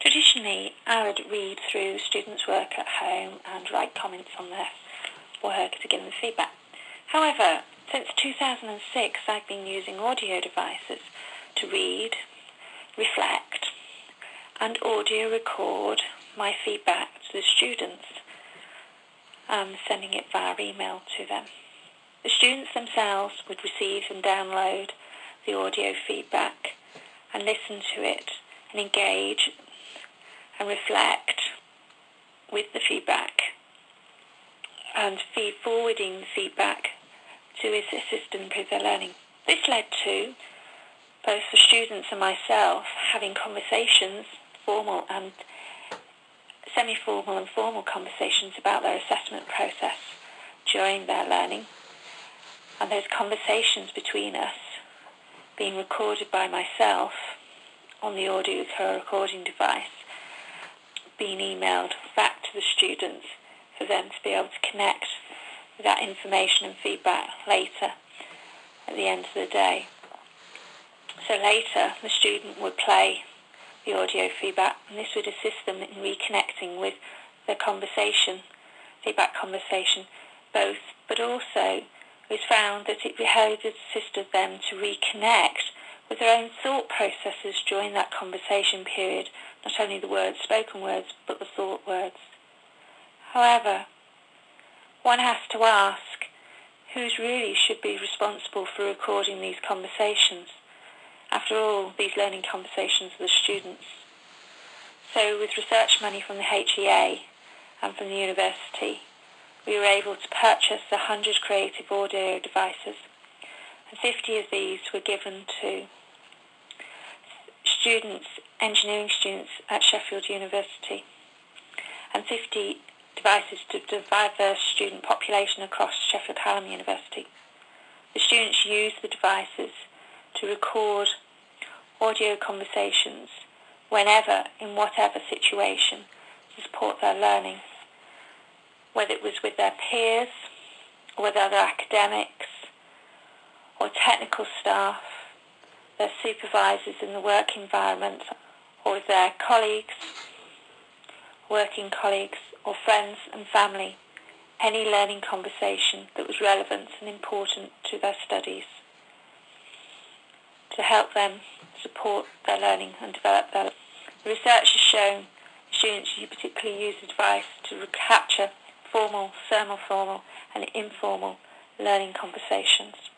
Traditionally, I would read through students' work at home and write comments on their work to give them feedback. However, since 2006, I've been using audio devices to read, reflect, and audio record my feedback to the students, sending it via email to them. The students themselves would receive and download the audio feedback and listen to it and engage and reflect with the feedback and forwarding the feedback to his assistant with their learning. This led to both the students and myself having conversations, formal and semi-formal and formal conversations about their assessment process during their learning, and those conversations between us being recorded by myself on the audio recording device, being emailed back to the students for them to be able to connect with that information and feedback later at the end of the day. So later the student would play the audio feedback, and this would assist them in reconnecting with their conversation, feedback conversation, but also it was found that it assisted them to reconnect with their own thought processes during that conversation period, not only the words, spoken words, but the thought words. However, one has to ask, who's really should be responsible for recording these conversations? After all, these learning conversations are the students. So with research money from the HEA and from the University, we were able to purchase 100 creative audio devices, and 50 of these were given to students, engineering students at Sheffield University, and 50 devices to the diverse student population across Sheffield Hallam University. The students used the devices to record audio conversations whenever, in whatever situation, to support their learning, whether it was with their peers, or with other academics, or technical staff, their supervisors in the work environment, or with their colleagues, working colleagues, or friends and family, any learning conversation that was relevant and important to their studies, to help them support their learning and develop their learning. The research has shown students who particularly use the device to capture formal, semi-formal and informal learning conversations.